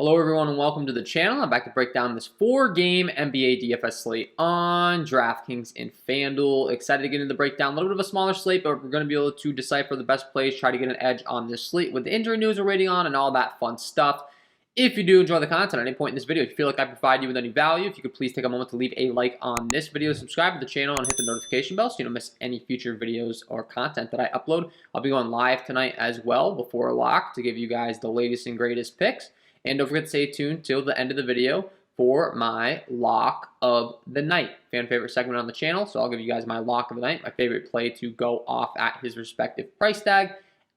Hello everyone and welcome to the channel. I'm back to break down this 4-game NBA DFS slate on DraftKings and FanDuel. Excited to get into the breakdown. A little bit of a smaller slate, but we're going to be able to decipher the best plays, try to get an edge on this slate with the injury news we're waiting on and all that fun stuff. If you do enjoy the content at any point in this video, if you feel like I provide you with any value, if you could please take a moment to leave a like on this video, subscribe to the channel, and hit the notification bell so you don't miss any future videos or content that I upload. I'll be going live tonight as well before lock to give you guys the latest and greatest picks. And don't forget to stay tuned till the end of the video for my lock of the night. Fan favorite segment on the channel. So I'll give you guys my lock of the night, my favorite play to go off at his respective price tag.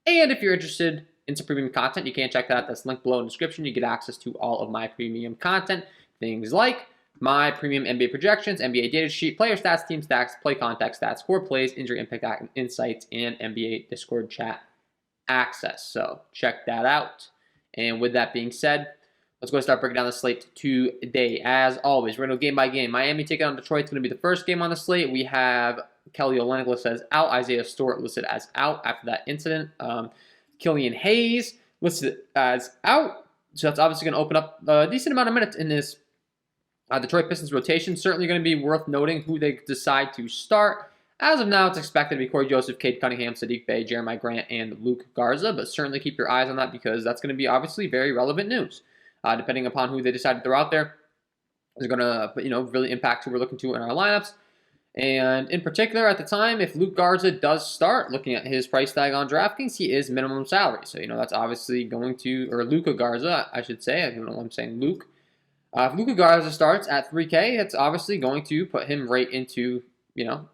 And if you're interested in some premium content, you can check that out. That's linked below in the description. You get access to all of my premium content. Things like my premium NBA projections, NBA data sheet, player stats, team stats, play context stats, score plays, injury impact insights, and NBA Discord chat access. So check that out. And with that being said, let's go start breaking down the slate today. As always, we're going to go game by game. Miami taking on Detroit is going to be the first game on the slate. We have Kelly Olynyk listed as out, Isaiah Stewart listed as out after that incident. Killian Hayes listed as out. So that's obviously going to open up a decent amount of minutes in this Detroit Pistons rotation. Certainly going to be worth noting who they decide to start. As of now, it's expected to be Corey Joseph, Cade Cunningham, Saddiq Bey, Jeremiah Grant, and Luke Garza, but certainly keep your eyes on that because that's going to be obviously very relevant news. Depending upon who they decide to throw out there, is going to really impact who we're looking to in our lineups. And in particular, at the time, if Luke Garza does start, looking at his price tag on DraftKings, he is minimum salary. So, that's obviously going to, or Luka Garza, I should say. I don't know why I'm saying Luke. If Luka Garza starts at 3K, it's obviously going to put him right into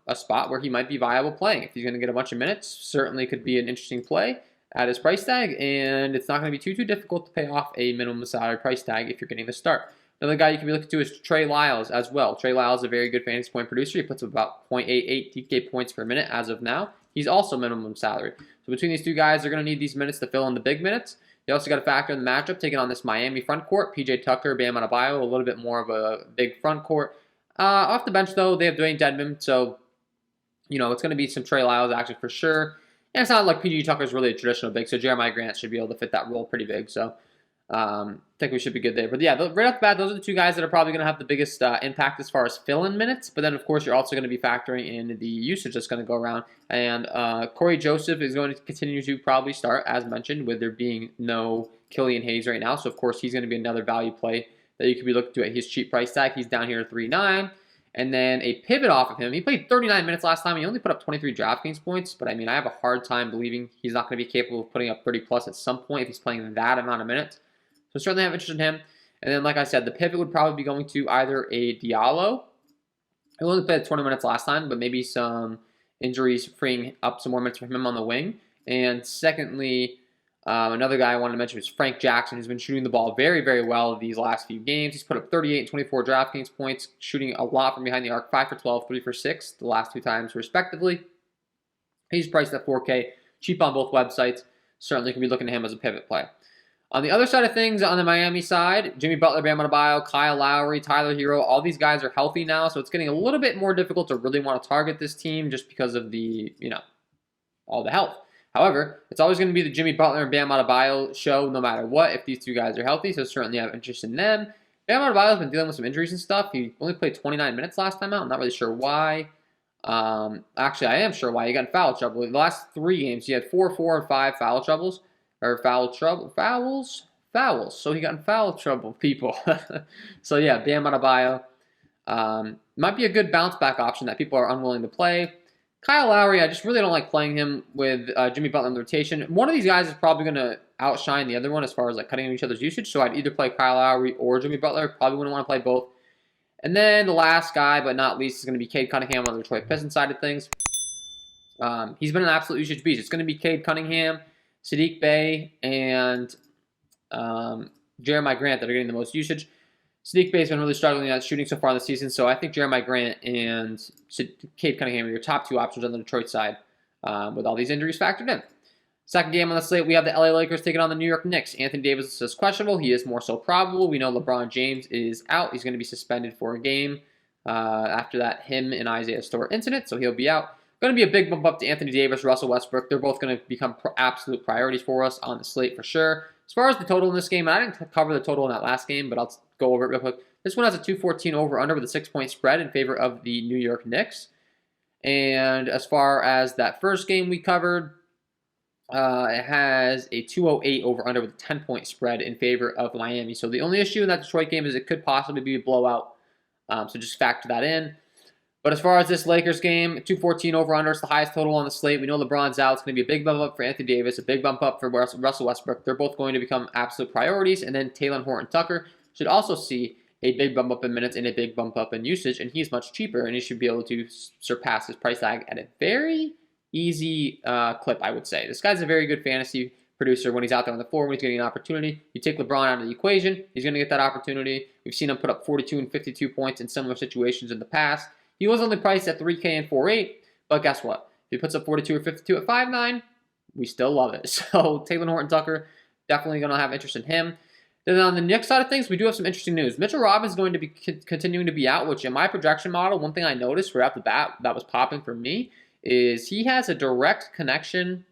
a spot where he might be viable playing. If he's going to get a bunch of minutes, certainly could be an interesting play at his price tag, and it's not going to be too difficult to pay off a minimum salary price tag if you're getting the start. Another guy you can be looking to is Trey Lyles as well. Trey Lyles is a very good fantasy point producer. He puts up about 0.88 DK points per minute as of now. He's also minimum salary. So between these two guys, they're going to need these minutes to fill in the big minutes. You also got to factor in the matchup, taking on this Miami front court. PJ Tucker, Bam Adebayo, a little bit more of a big front court. Off the bench, though, they have Dwayne Dedmon, so, it's going to be some Trey Lyles action for sure. And it's not like PG Tucker is really a traditional big, so Jeremiah Grant should be able to fit that role pretty big. So I think we should be good there. But yeah, right off the bat, those are the two guys that are probably going to have the biggest impact as far as fill-in minutes. But then, of course, you're also going to be factoring in the usage that's going to go around. And Corey Joseph is going to continue to probably start, as mentioned, with there being no Killian Hayes right now. So, of course, he's going to be another value play that you could be looking to at his cheap price tag. He's down here at 3.9. And then a pivot off of him. He played 39 minutes last time. He only put up 23 DraftKings points. But, I have a hard time believing he's not going to be capable of putting up 30-plus at some point if he's playing that amount of minutes. So, certainly have interest in him. And then, like I said, the pivot would probably be going to either a Diallo. He only played 20 minutes last time, but maybe some injuries freeing up some more minutes for him on the wing. And secondly, another guy I wanted to mention was Frank Jackson, who's been shooting the ball very, very well these last few games. He's put up 38 and 24 DraftKings points, shooting a lot from behind the arc, 5 for 12, 3 for 6, the last two times respectively. He's priced at 4K, cheap on both websites. Certainly can be looking at him as a pivot play. On the other side of things, on the Miami side, Jimmy Butler, Bam Adebayo, Kyle Lowry, Tyler Hero, all these guys are healthy now, so it's getting a little bit more difficult to really want to target this team just because of the, all the health. However, it's always going to be the Jimmy Butler and Bam Adebayo show no matter what if these two guys are healthy, so certainly have interest in them. Bam Adebayo's been dealing with some injuries and stuff. He only played 29 minutes last time out. I'm not really sure why. Actually, I am sure why. He got in foul trouble. In the last 3 games, he had 4, 4, and 5 foul troubles. Or fouls. So he got in foul trouble, people. So yeah, Bam Adebayo might be a good bounce back option that people are unwilling to play. Kyle Lowry, I just really don't like playing him with Jimmy Butler in the rotation. One of these guys is probably going to outshine the other one as far as cutting each other's usage. So I'd either play Kyle Lowry or Jimmy Butler. Probably wouldn't want to play both. And then the last guy, but not least, is going to be Cade Cunningham on the Detroit Pistons side of things. He's been an absolute usage beast. It's going to be Cade Cunningham, Saddiq Bey, and Jeremiah Grant that are getting the most usage. Saddiq Bey's been really struggling at shooting so far this season, so I think Jeremiah Grant and Cade Cunningham are your top 2 options on the Detroit side with all these injuries factored in. Second game on the slate, we have the LA Lakers taking on the New York Knicks. Anthony Davis is questionable. He is more so probable. We know LeBron James is out. He's going to be suspended for a game after that him and Isaiah Stewart incident, so he'll be out. Going to be a big bump up to Anthony Davis, Russell Westbrook. They're both going to become absolute priorities for us on the slate for sure. As far as the total in this game, I didn't cover the total in that last game, but I'll go over it real quick. This one has a 214 over-under with a 6-point spread in favor of the New York Knicks. And as far as that first game we covered, it has a 208 over-under with a 10-point spread in favor of Miami. So the only issue in that Detroit game is it could possibly be a blowout. So just factor that in. But as far as this Lakers game, 214 over-under is the highest total on the slate. We know LeBron's out. It's going to be a big bump up for Anthony Davis, a big bump up for Russell Westbrook. They're both going to become absolute priorities. And then Talen Horton-Tucker should also see a big bump up in minutes and a big bump up in usage. And he's much cheaper, and he should be able to surpass his price tag at a very easy clip, I would say. This guy's a very good fantasy producer when he's out there on the floor, when he's getting an opportunity. You take LeBron out of the equation, he's going to get that opportunity. We've seen him put up 42 and 52 points in similar situations in the past. He was only priced at 3K and 4.8, but guess what? If he puts up 42 or 52 at 5.9, we still love it. So Talen Horton-Tucker, definitely going to have interest in him. Then on the Knicks side of things, we do have some interesting news. Mitchell Robinson is going to be continuing to be out, which in my projection model, one thing I noticed right off the bat that was popping for me is he has a direct connection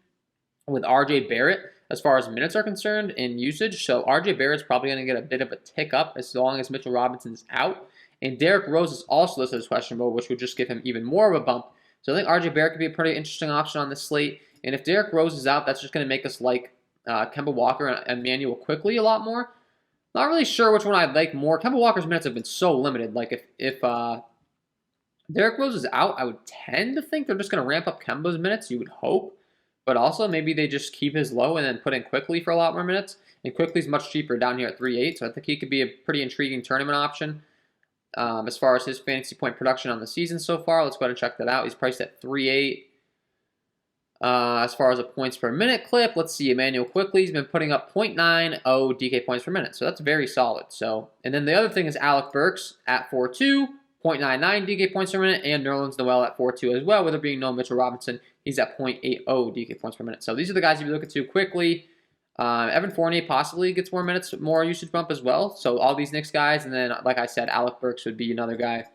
with RJ Barrett as far as minutes are concerned and usage. So RJ Barrett's probably going to get a bit of a tick up as long as Mitchell Robinson's out. And Derrick Rose is also listed as questionable, which would just give him even more of a bump. So I think RJ Barrett could be a pretty interesting option on this slate. And if Derrick Rose is out, that's just going to make us like Kemba Walker and Emmanuel Quickly a lot more. Not really sure which one I'd like more. Kemba Walker's minutes have been so limited. Like if Derrick Rose is out, I would tend to think they're just going to ramp up Kemba's minutes. You would hope. But also maybe they just keep his low and then put in Quickly for a lot more minutes. And Quickly's much cheaper down here at 3.8. So I think he could be a pretty intriguing tournament option. As far as his fantasy point production on the season so far, let's go ahead and check that out. He's priced at 3.8. As far as a points per minute clip, let's see. Emmanuel Quickly, he's been putting up 0.90 DK points per minute. So that's very solid. And then the other thing is Alec Burks at 4.2, 0.99 DK points per minute, and Nerlens Noel at 4.2 as well. With there being no Mitchell Robinson, he's at 0.80 DK points per minute. So these are the guys you be looking to quickly. Evan Fournier possibly gets more minutes, more usage bump as well. So all these Knicks guys, and then like I said, Alec Burks would be another guy.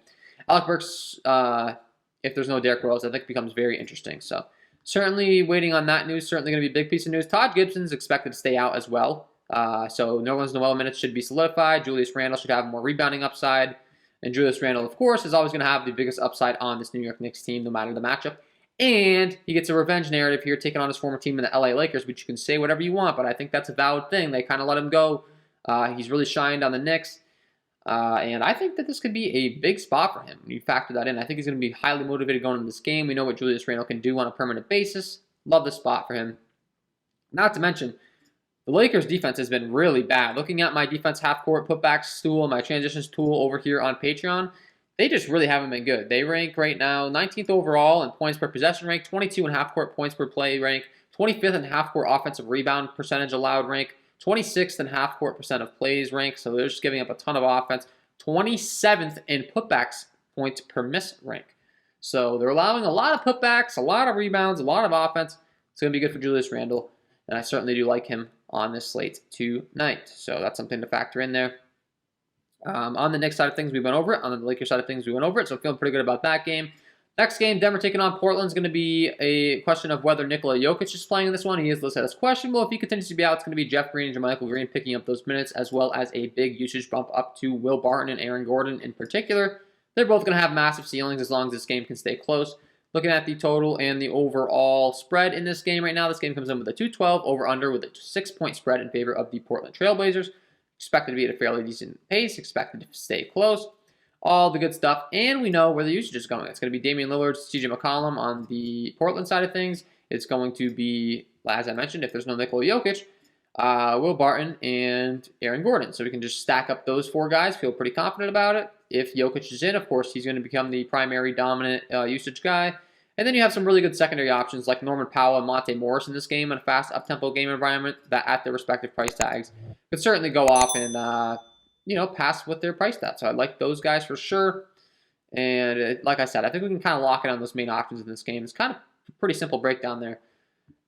Alec Burks, if there's no Derrick Rose, I think becomes very interesting. So certainly waiting on that news. Certainly going to be a big piece of news. Todd Gibson's expected to stay out as well. So Nerlens Noel minutes should be solidified. Julius Randle should have more rebounding upside. And Julius Randle, of course, is always going to have the biggest upside on this New York Knicks team, no matter the matchup. And he gets a revenge narrative here, taking on his former team in the LA Lakers, which you can say whatever you want, but I think that's a valid thing. They kind of let him go. He's really shined on the Knicks. And I think that this could be a big spot for him when you factor that in. I think he's going to be highly motivated going into this game. We know what Julius Randle can do on a permanent basis. Love this spot for him. Not to mention, the Lakers' defense has been really bad. Looking at my defense half-court putbacks tool, my transitions tool over here on Patreon, they just really haven't been good. They rank right now 19th overall in points per possession rank, 22 in half-court points per play rank, 25th in half-court offensive rebound percentage allowed rank, 26th in half-court percent of plays rank, so they're just giving up a ton of offense, 27th in putbacks points per miss rank. So they're allowing a lot of putbacks, a lot of rebounds, a lot of offense. It's going to be good for Julius Randle, and I certainly do like him on this slate tonight. So that's something to factor in there. On the Knicks side of things, we went over it. On the Lakers side of things, we went over it. So feeling pretty good about that game. Next game, Denver taking on Portland, is going to be a question of whether Nikola Jokic is playing in this one. He is listed as questionable. If he continues to be out, it's going to be Jeff Green and Jermichael Green picking up those minutes, as well as a big usage bump up to Will Barton and Aaron Gordon in particular. They're both going to have massive ceilings as long as this game can stay close. Looking at the total and the overall spread in this game right now, this game comes in with a 212 over-under with a 6-point spread in favor of the Portland Trailblazers. Expected to be at a fairly decent pace, expected to stay close. All the good stuff, and we know where the usage is going. It's going to be Damian Lillard, CJ McCollum on the Portland side of things. It's going to be, as I mentioned, if there's no Nikola Jokic, Will Barton and Aaron Gordon. So we can just stack up those four guys, feel pretty confident about it. If Jokic is in, of course, he's going to become the primary dominant usage guy. And then you have some really good secondary options like Norman Powell and Monte Morris in this game in a fast up-tempo game environment that at their respective price tags could certainly go off and, pass with their price tag. So I like those guys for sure. And like I said, I think we can kind of lock in on those main options in this game. It's kind of a pretty simple breakdown there.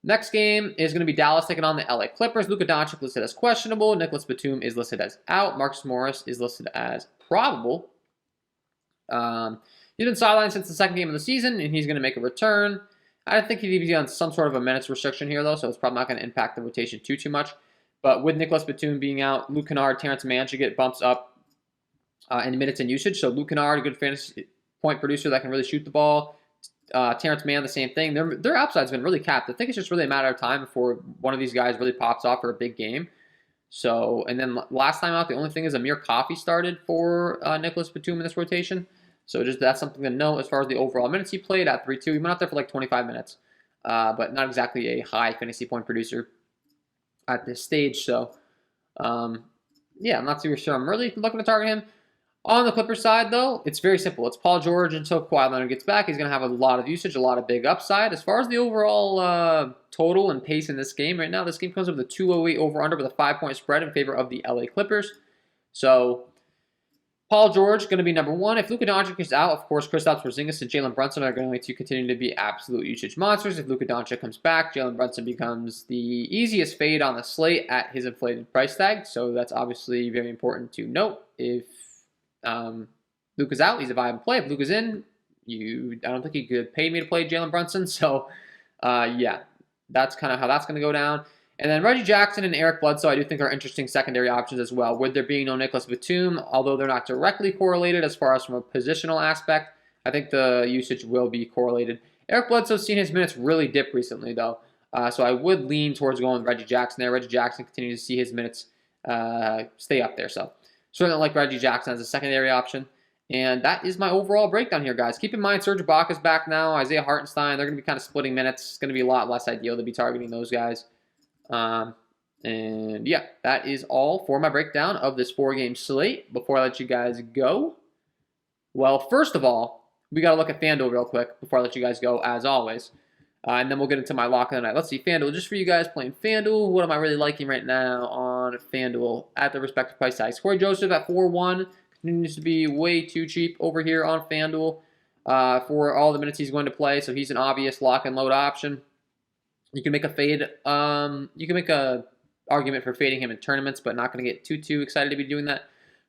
Next game is going to be Dallas taking on the LA Clippers. Luka Doncic listed as questionable. Nicholas Batum is listed as out. Marcus Morris is listed as probable. He's been sidelined since the second game of the season, and he's going to make a return. I think he'd be on some sort of a minutes restriction here, though, so it's probably not going to impact the rotation too much. But with Nicholas Batum being out, Luke Kennard, Terrence Mann should get bumps up in minutes and usage. So Luke Kennard, a good fantasy point producer that can really shoot the ball. Terrence Mann, the same thing. Their upside's been really capped. I think it's just really a matter of time before one of these guys really pops off for a big game. So, and then last time out, the only thing is Amir Coffey started for Nicholas Batum in this rotation. So just that's something to note as far as the overall minutes he played at 3-2. He went out there for like 25 minutes, but not exactly a high fantasy point producer at this stage. So, yeah, I'm not too sure I'm really looking to target him. On the Clippers side, though, it's very simple. It's Paul George until Kawhi Leonard gets back. He's going to have a lot of usage, a lot of big upside. As far as the overall total and pace in this game right now, this game comes with a 208 over-under with a 5-point spread in favor of the LA Clippers. So, Paul George going to be number one. If Luka Doncic is out, of course, Kristaps Porzingis and Jalen Brunson are going to continue to be absolute usage monsters. If Luka Doncic comes back, Jalen Brunson becomes the easiest fade on the slate at his inflated price tag. So that's obviously very important to note. If Luka's out, he's a viable play. If Luka's in, I don't think you could pay me to play Jalen Brunson. So, yeah, that's kind of how that's going to go down. And then Reggie Jackson and Eric Bledsoe, I do think are interesting secondary options as well. With there being no Nicholas Batum, although they're not directly correlated as far as from a positional aspect, I think the usage will be correlated. Eric Bledsoe's seen his minutes really dip recently, though. So I would lean towards going with Reggie Jackson there. Reggie Jackson continues to see his minutes stay up there. So certainly like Reggie Jackson as a secondary option. And that is my overall breakdown here, guys. Keep in mind, Serge Ibaka's back now. Isaiah Hartenstein, they're going to be kind of splitting minutes. It's going to be a lot less ideal to be targeting those guys. And yeah, that is all for my breakdown of this 4-game slate. Before I let you guys go, well, first of all, we got to look at FanDuel real quick before I let you guys go, as always. And then we'll get into my lock of the night. Let's see, FanDuel, just for you guys playing FanDuel, what am I really liking right now on FanDuel at the respective price tags? Corey Joseph at 4-1 continues to be way too cheap over here on FanDuel for all the minutes he's going to play, so he's an obvious lock and load option. You can make a fade. You can make a argument for fading him in tournaments, but not going to get too excited to be doing that.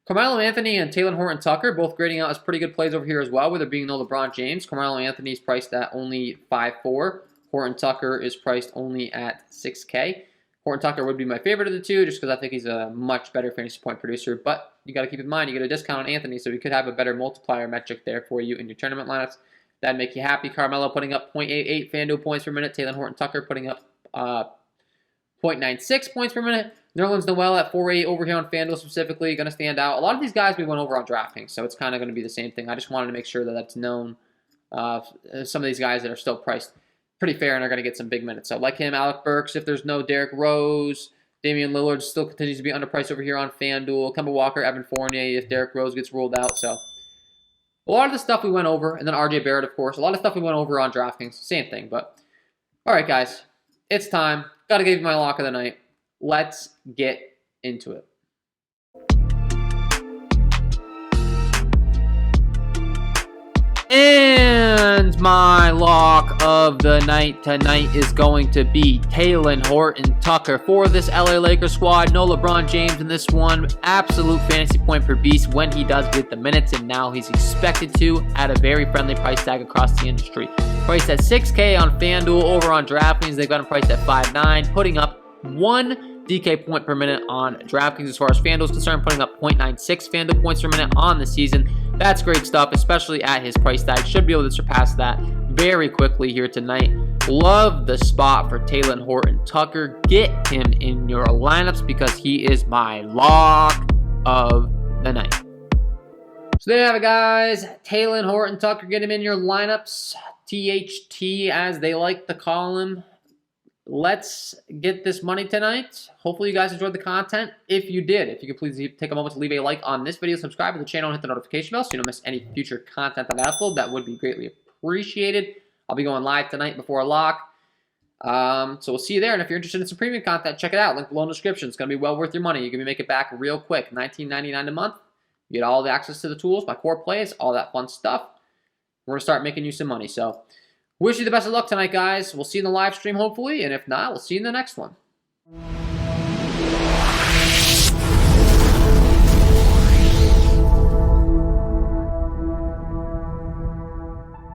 Carmelo Anthony and Talen Horton-Tucker both grading out as pretty good plays over here as well, with there being no LeBron James. Carmelo Anthony is priced at only 5.4. Horton-Tucker is priced only at 6K. Horton-Tucker would be my favorite of the two, just because I think he's a much better fantasy point producer. But you got to keep in mind, you get a discount on Anthony, so he could have a better multiplier metric there for you in your tournament lineups. That'd make you happy. Carmelo putting up 0.88 FanDuel points per minute. Talen Horton-Tucker putting up 0.96 points per minute. Nerlens Noel at 4.8 over here on FanDuel specifically, going to stand out. A lot of these guys we went over on DraftKings, so it's kind of going to be the same thing. I just wanted to make sure that that's known. Some of these guys that are still priced pretty fair and are going to get some big minutes. So like him, Alec Burks, if there's no Derrick Rose, Damian Lillard still continues to be underpriced over here on FanDuel. Kemba Walker, Evan Fournier if Derrick Rose gets ruled out. So a lot of the stuff we went over, and then RJ Barrett, of course. A lot of stuff we went over on DraftKings. Same thing, but all right, guys. It's time. Got to give you my lock of the night. Let's get into it. And my lock of the night tonight is going to be Talen Horton-Tucker for this LA Lakers squad. No LeBron James in this one. Absolute fantasy point per beast when he does get the minutes, and now he's expected to at a very friendly price tag across the industry. Priced at 6K on FanDuel. Over on DraftKings, they've got him priced at 5.9, putting up 1 DK point per minute on DraftKings as far as FanDuel is concerned, putting up 0.96 FanDuel points per minute on the season. That's great stuff, especially at his price tag. Should be able to surpass that very quickly here tonight. Love the spot for Talen Horton-Tucker. Get him in your lineups because he is my lock of the night. So there you have it, guys. Talen Horton-Tucker, get him in your lineups. THT, as they like to call him. Let's get this money tonight. Hopefully you guys enjoyed the content. If you did, if you could please take a moment to leave a like on this video, subscribe to the channel, and hit the notification bell so you don't miss any future content that I upload. That would be greatly appreciated. I'll be going live tonight before a lock. So we'll see you there. And if you're interested in some premium content, check it out. Link below in the description. It's going to be well worth your money. You can make it back real quick. $19.99 a month. You get all the access to the tools, my core plays, all that fun stuff. We're going to start making you some money. So wish you the best of luck tonight, guys. We'll see you in the live stream, hopefully. And if not, we'll see you in the next one.